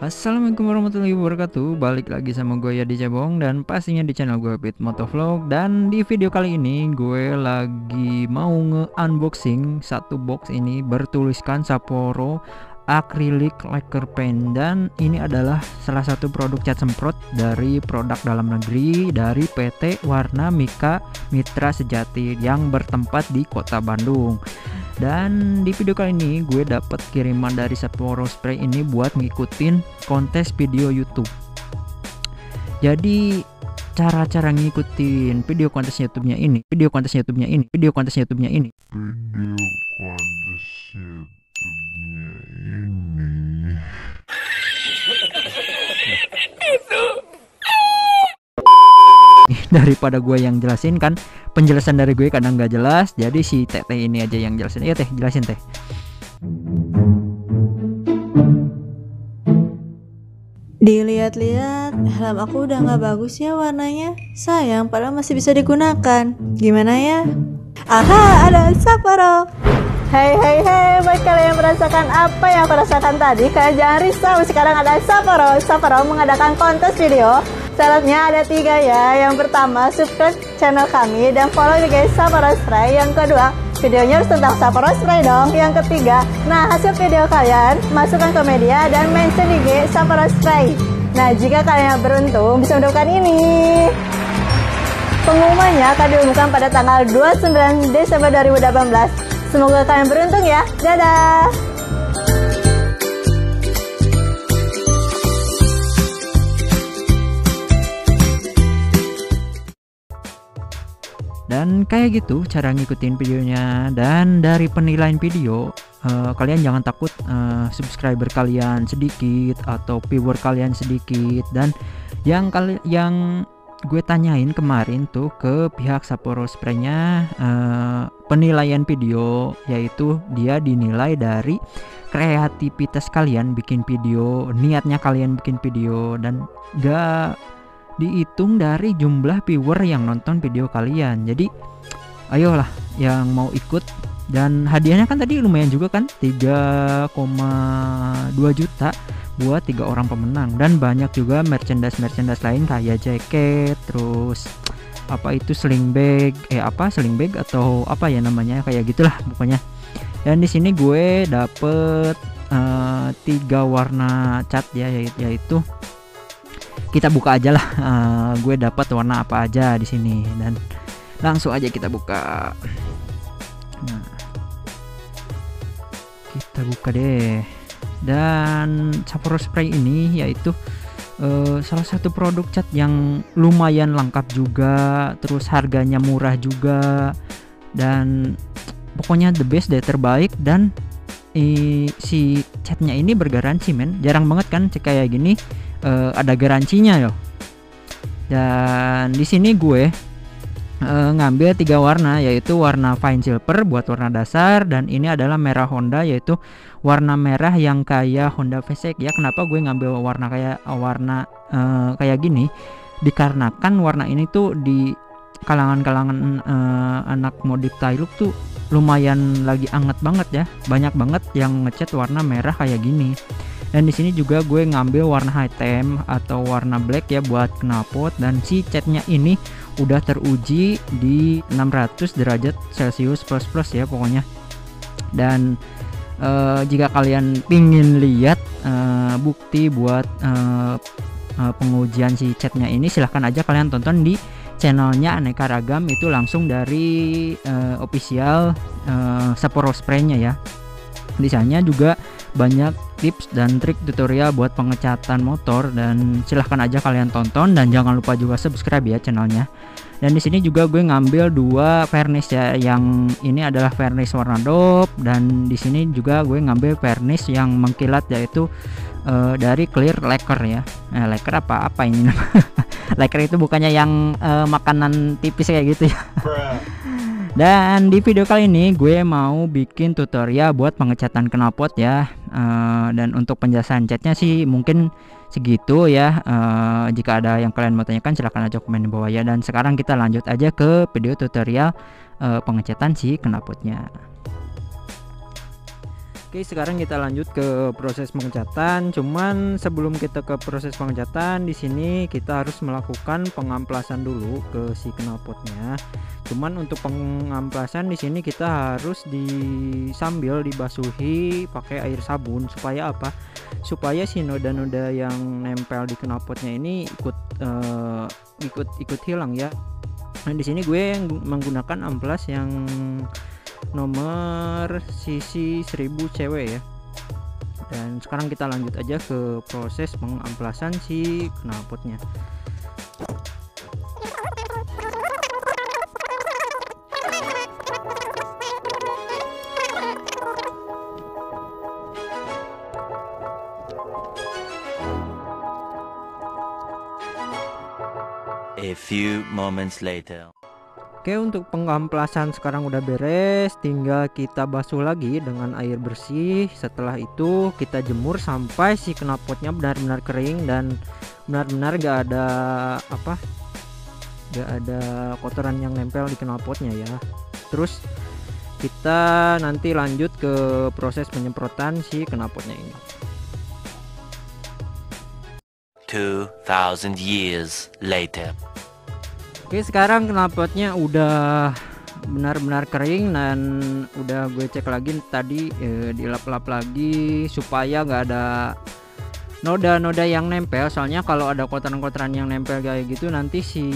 Assalamualaikum warahmatullahi wabarakatuh. Balik lagi sama gue ya di Cebong, dan pastinya di channel gue Pit Motovlog. Dan di video kali ini gue lagi mau nge-unboxing satu box ini bertuliskan Sapporo Acrylic Lacquer Paint, dan ini adalah salah satu produk cat semprot dari produk dalam negeri dari PT Warna Mika Mitra Sejati yang bertempat di Kota Bandung. Dan di video kali ini gue dapat kiriman dari Sapporo Spray ini buat ngikutin kontes video YouTube. Jadi cara-cara ngikutin video kontes YouTube-nya ini. Daripada gue yang jelasin, kan penjelasan dari gue kadang nggak jelas, jadi si Teteh ini aja yang jelasin. Iya Teh, jelasin Teh. Dilihat-lihat, helm aku udah nggak bagus ya warnanya. Sayang, padahal masih bisa digunakan. Gimana ya? Aha, ada Sapporo. Hei, buat kalian yang merasakan apa yang aku rasakan tadi, kalian jangan risau. Sekarang ada Sapporo. Sapporo mengadakan kontes video. Syaratnya ada 3 ya. Yang pertama, subscribe channel kami dan follow juga Sapporo Spray. Yang kedua, videonya harus tentang Sapporo Spray dong. Yang ketiga, nah hasil video kalian masukkan ke media dan mention IG Sapporo Spray. Nah, jika kalian beruntung bisa mendapatkan ini. Pengumumannya akan diumumkan pada tanggal 29 Desember 2018. Semoga kalian beruntung ya. Dadah. Dan kayak gitu cara ngikutin videonya. Dan dari penilaian video, kalian jangan takut subscriber kalian sedikit atau viewer kalian sedikit. Dan yang gue tanyain kemarin tuh ke pihak Sapporo Spray-nya, penilaian video, yaitu dia dinilai dari kreativitas kalian bikin video, niatnya kalian bikin video, dan gak dihitung dari jumlah viewer yang nonton video kalian. Jadi ayolah yang mau ikut. Dan hadiahnya kan tadi lumayan juga kan, 3,2 juta buat 3 orang pemenang. Dan banyak juga merchandise lain kayak jaket, terus apa itu sling bag atau apa ya namanya, kayak gitulah pokoknya. Dan di sini gue dapet 3 warna cat ya, yaitu kita buka aja lah. Gue dapat warna apa aja di sini, dan langsung aja kita buka. Nah, kita buka deh. Dan Sapporo Spray ini yaitu salah satu produk cat yang lumayan lengkap juga, terus harganya murah juga, dan pokoknya the best deh, terbaik. Dan si catnya ini bergaransi men, jarang banget kan kayak gini ada garansinya loh. Dan di sini gue ngambil 3 warna, yaitu warna fine silver buat warna dasar, dan ini adalah merah Honda, yaitu warna merah yang kayak Honda VSX ya. Kenapa gue ngambil warna kayak gini? Dikarenakan warna ini tuh di kalangan anak modif Tailuk tuh lumayan lagi anget banget ya. Banyak banget yang ngecat warna merah kayak gini. Dan di sini juga gue ngambil warna hitam atau warna black ya buat knalpot. Dan si catnya ini udah teruji di 600 derajat Celcius plus ya pokoknya. Dan jika kalian pingin lihat bukti buat pengujian si catnya ini, silahkan aja kalian tonton di channelnya Aneka Ragam, itu langsung dari official Sapporo Spray-nya ya. Di sana juga banyak tips dan trik tutorial buat pengecatan motor, dan silahkan aja kalian tonton, dan jangan lupa juga subscribe ya channelnya. Dan di sini juga gue ngambil 2 varnish ya. Yang ini adalah varnish warna dope, dan di sini juga gue ngambil varnish yang mengkilat, yaitu dari Clear Lacquer ya. Lacquer apa ini? Lacquer itu bukannya yang makanan tipis kayak gitu ya. Dan di video kali ini gue mau bikin tutorial buat pengecatan knalpot ya. Dan untuk penjelasan catnya sih mungkin segitu ya. Jika ada yang kalian mau tanyakan silahkan aja komen di bawah ya. Dan sekarang kita lanjut aja ke video tutorial pengecatan si knalpotnya. Oke, sekarang kita lanjut ke proses pengecatan. Cuman sebelum kita ke proses pengecatan, di sini kita harus melakukan pengamplasan dulu ke si knalpotnya. Cuman untuk pengamplasan di sini kita harus sambil dibasuhi pakai air sabun supaya apa? Supaya si noda-noda yang nempel di knalpotnya ini ikut hilang ya. Nah, di sini gue menggunakan amplas yang nomor CC 1000 CW ya. Dan sekarang kita lanjut aja ke proses pengamplasan si knalpotnya. A few moments later. Oke, untuk pengamplasan sekarang udah beres, tinggal kita basuh lagi dengan air bersih. Setelah itu kita jemur sampai si knalpotnya benar-benar kering dan benar-benar gak ada kotoran yang nempel di knalpotnya ya. Terus kita nanti lanjut ke proses penyemprotan si knalpotnya ini. 2000 years later. Oke, sekarang knalpotnya udah benar-benar kering dan udah gue cek lagi tadi, dilap-lap lagi supaya nggak ada noda-noda yang nempel. Soalnya kalau ada kotoran-kotoran yang nempel kayak gitu nanti si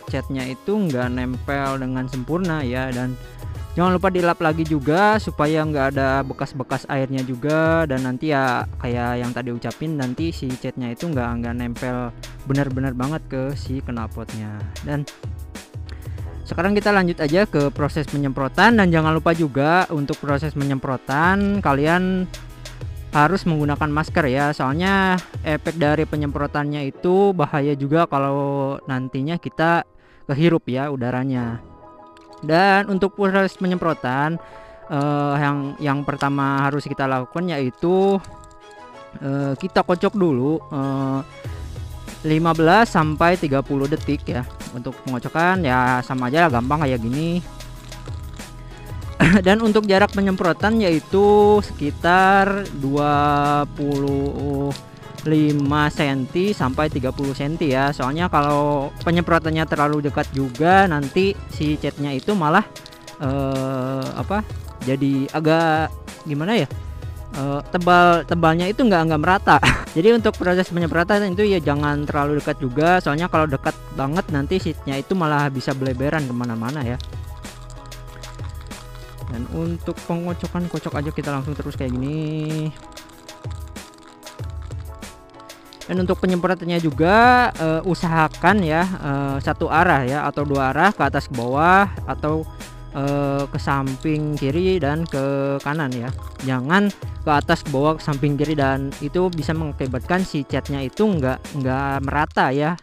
catnya itu nggak nempel dengan sempurna ya. Dan jangan lupa dilap lagi juga supaya nggak ada bekas-bekas airnya juga, dan nanti ya kayak yang tadi ucapin, nanti si catnya itu nggak nempel benar-benar banget ke si knalpotnya. Dan sekarang kita lanjut aja ke proses penyemprotan, dan jangan lupa juga untuk proses penyemprotan kalian harus menggunakan masker ya, soalnya efek dari penyemprotannya itu bahaya juga kalau nantinya kita kehirup ya udaranya. Dan untuk proses penyemprotan yang pertama harus kita lakukan yaitu kita kocok dulu 15 sampai 30 detik ya. Untuk pengocokan ya sama aja gampang kayak gini. Dan untuk jarak penyemprotan yaitu sekitar 25 cm sampai 30 cm ya. Soalnya kalau penyemprotannya terlalu dekat juga nanti si catnya itu malah jadi agak gimana ya, tebalnya itu nggak merata. Jadi untuk proses penyemprotan itu ya jangan terlalu dekat juga, soalnya kalau dekat banget nanti catnya itu malah bisa beleberan kemana-mana ya. Dan untuk pengocokan, kocok aja kita langsung terus kayak gini. Dan untuk penyemprotannya juga usahakan ya satu arah ya, atau dua arah, ke atas ke bawah atau ke samping kiri dan ke kanan ya. Jangan ke atas ke bawah, ke samping kiri, dan itu bisa mengakibatkan si catnya itu nggak merata ya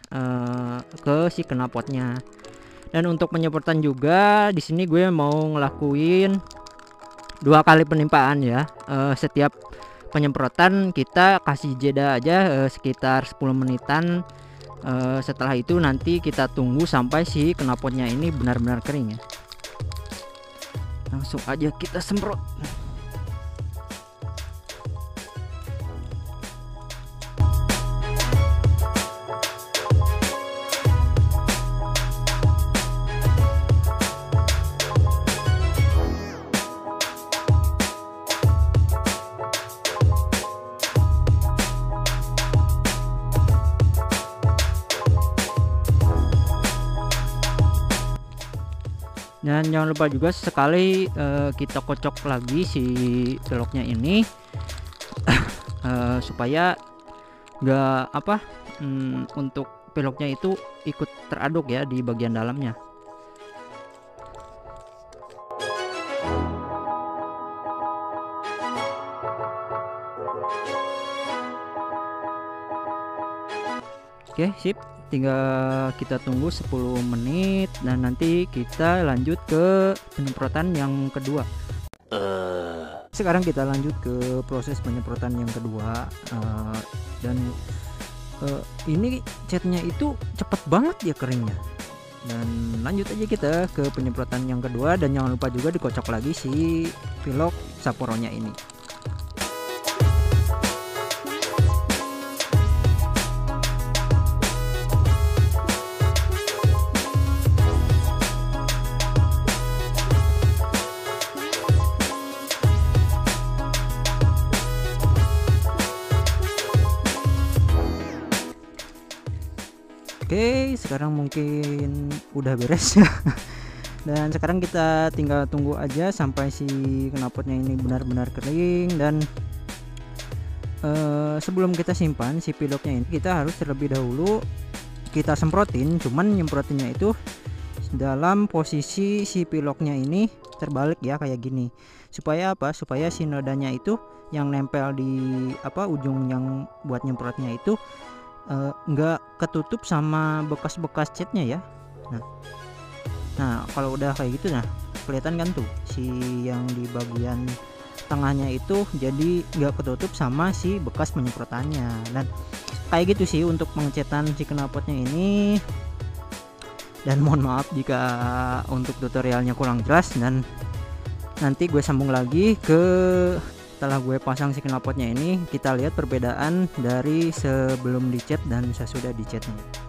ke si knalpotnya. Dan untuk penyemprotan juga di sini gue mau ngelakuin 2 kali penimpaan ya. Setiap penyemprotan kita kasih jeda aja sekitar 10 menitan. Setelah itu nanti kita tunggu sampai si knalpotnya ini benar-benar kering ya. Langsung aja kita semprot. Dan jangan lupa juga sekali kita kocok lagi si velgnya ini supaya nggak untuk velgnya itu ikut teraduk ya di bagian dalamnya. Oke, sip. Tinggal kita tunggu 10 menit dan nanti kita lanjut ke penyemprotan yang kedua. Sekarang kita lanjut ke proses penyemprotan yang kedua, dan ini catnya itu cepet banget ya keringnya. Dan lanjut aja kita ke penyemprotan yang kedua, dan jangan lupa juga dikocok lagi si velg Sapporo-nya ini. sekarang mungkin udah beres ya. Dan sekarang kita tinggal tunggu aja sampai si knalpotnya ini benar-benar kering. Dan sebelum kita simpan si piloknya ini, kita harus terlebih dahulu kita semprotin. Cuman nyemprotinnya itu dalam posisi si piloknya ini terbalik ya, kayak gini. Supaya apa? Supaya si nodanya itu yang nempel di ujung yang buat nyemprotnya itu nggak ketutup sama bekas-bekas catnya ya. Nah kalau udah kayak gitu, nah kelihatan kan tuh si yang di bagian tengahnya itu jadi nggak ketutup sama si bekas penyemprotannya. Dan kayak gitu sih untuk pengecetan si knalpotnya ini. Dan mohon maaf jika untuk tutorialnya kurang jelas, dan nanti gue sambung lagi setelah gue pasang si knalpotnya ini. Kita lihat perbedaan dari sebelum dicat dan sesudah dicatnya.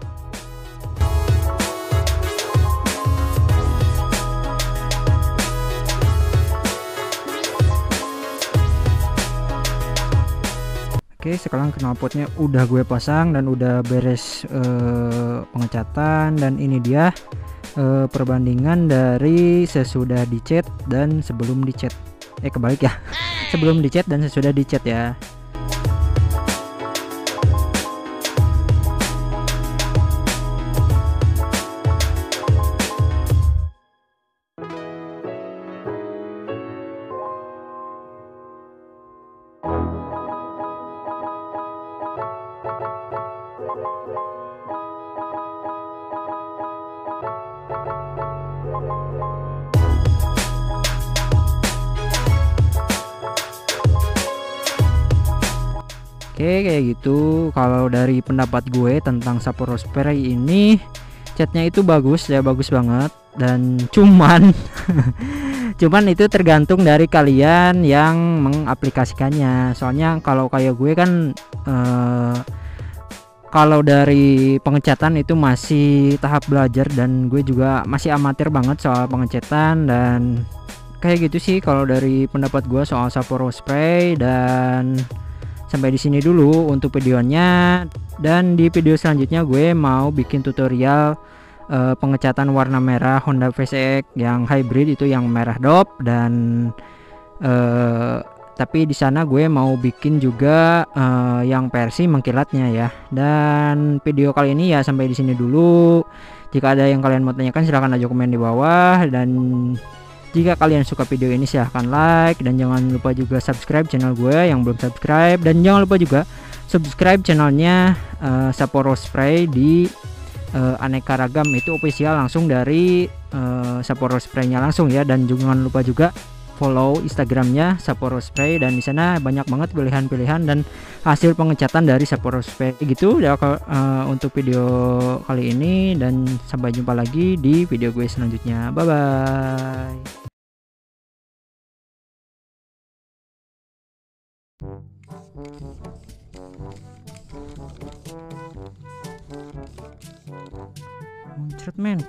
Oke, sekarang knalpotnya udah gue pasang dan udah beres pengecatan. Dan ini dia perbandingan dari sesudah dicat dan sebelum dicat. Kebalik ya. Sebelum dicat dan sesudah dicat ya. Oke, kayak gitu. Kalau dari pendapat gue tentang Sapporo Spray ini, catnya itu bagus ya, bagus banget. Dan cuman itu tergantung dari kalian yang mengaplikasikannya. Soalnya kalau kayak gue kan kalau dari pengecatan itu masih tahap belajar, dan gue juga masih amatir banget soal pengecatan. Dan kayak gitu sih kalau dari pendapat gue soal Sapporo Spray. Dan sampai di sini dulu untuk videonya, dan di video selanjutnya gue mau bikin tutorial pengecatan warna merah Honda VCX yang hybrid, itu yang merah dop. Dan tapi di sana gue mau bikin juga yang versi mengkilatnya ya. Dan video kali ini ya sampai di sini dulu. Jika ada yang kalian mau tanyakan silahkan aja komen di bawah. Dan jika kalian suka video ini silahkan like, dan jangan lupa juga subscribe channel gue yang belum subscribe. Dan jangan lupa juga subscribe channelnya Sapporo Spray di aneka ragam, itu official langsung dari Sapporo Spray-nya langsung ya. Dan jangan lupa juga follow Instagramnya Sapporo Spray, dan di sana banyak banget pilihan-pilihan dan hasil pengecatan dari Sapporo Spray gitu ya untuk video kali ini. Dan sampai jumpa lagi di video gue selanjutnya. Bye bye. Muncrat men.